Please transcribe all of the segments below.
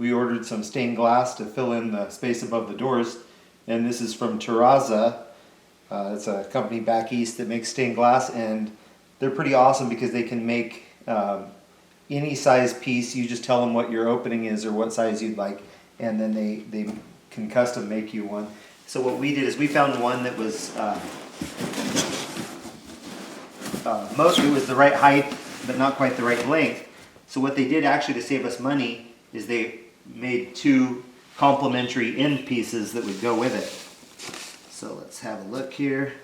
we ordered some stained glass to fill in the space above the doors, and this is from TERRAZA. It's a company back east that makes stained glass, and they're pretty awesome because they can make any size piece. You just tell them what your opening is or what size you'd like, and then they can custom make you one. So what we did is we found one that was it was the right height but not quite the right length. So what they did actually to save us money is they made two complementary end pieces that would go with it. So let's have a look here.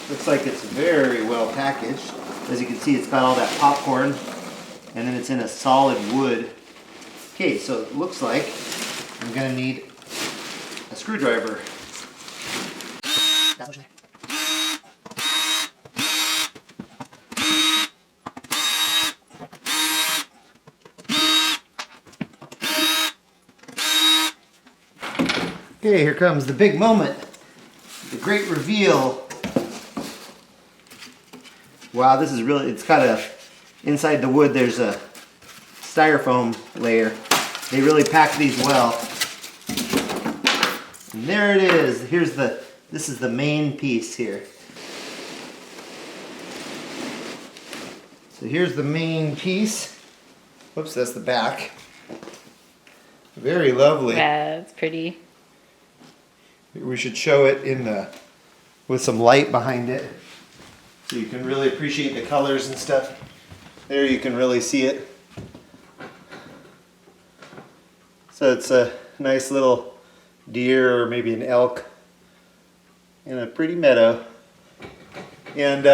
Looks like it's very well packaged. As you can see, it's got all that popcorn, and then it's in a solid wood. Okay, so it looks like I'm going to need a screwdriver. Okay, here comes the big moment, the great reveal. Wow, this is really, it's got a, inside the wood there's a styrofoam layer. They really pack these well. And there it is. This is the main piece here. So here's the main piece. Whoops, that's the back. Very lovely. Yeah, it's pretty. We should show it with some light behind it, so you can really appreciate the colors and stuff. There you can really see it. So it's a nice little deer or maybe an elk in a pretty meadow. And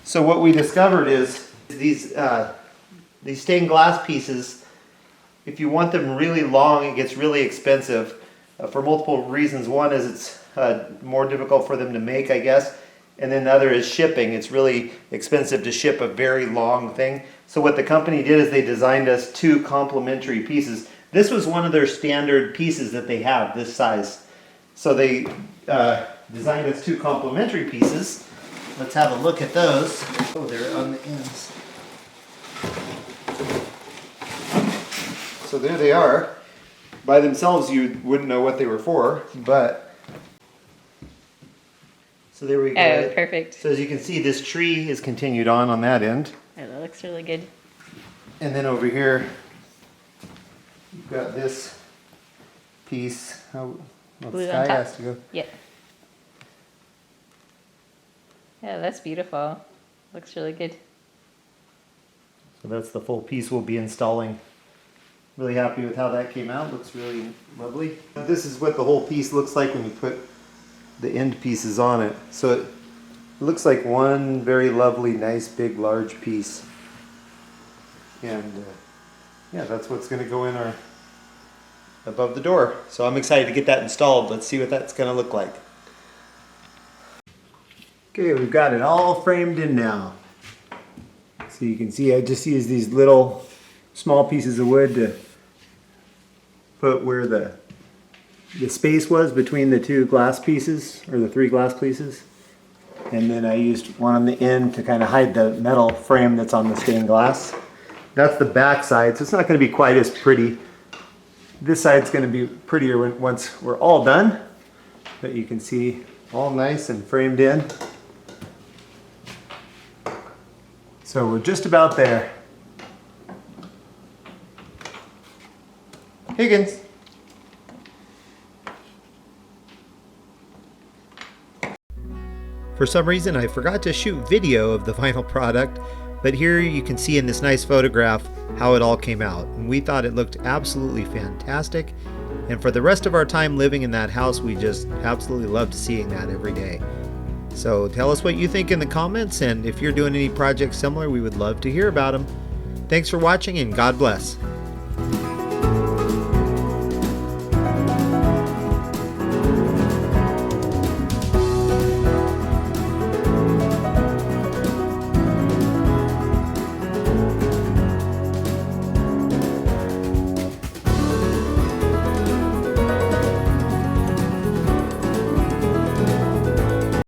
so what we discovered is these stained glass pieces, if you want them really long, it gets really expensive. For multiple reasons. One is it's more difficult for them to make, I guess, and then the other is shipping. It's really expensive to ship a very long thing. So what the company did is they designed us two complementary pieces. This was one of their standard pieces that they have, this size. So they designed us two complementary pieces. Let's have a look at those. Oh, they're on the ends. So there they are. By themselves, you wouldn't know what they were for, but so there we go. Oh, perfect. So as you can see, this tree is continued on that end. Oh, that looks really good. And then over here, you've got this piece. Oh, well, the sky has to go. Yeah. Yeah, that's beautiful. Looks really good. So that's the full piece we'll be installing. Really happy with how that came out. Looks really lovely. This is what the whole piece looks like when you put the end pieces on it. So it looks like one very lovely, nice, big, large piece. And yeah, that's what's going to go in above the door. So I'm excited to get that installed. Let's see what that's going to look like. Okay, we've got it all framed in now. So you can see I just used these little small pieces of wood to put where the space was between the two glass pieces, or the three glass pieces. And then I used one on the end to kind of hide the metal frame that's on the stained glass. That's the back side, so it's not going to be quite as pretty. This side's going to be prettier once we're all done. But you can see all nice and framed in. So we're just about there. Higgins. For some reason I forgot to shoot video of the final product, but here you can see in this nice photograph how it all came out. And we thought it looked absolutely fantastic. And for the rest of our time living in that house, we just absolutely loved seeing that every day. So tell us what you think in the comments, and if you're doing any projects similar, we would love to hear about them. Thanks for watching, and God bless.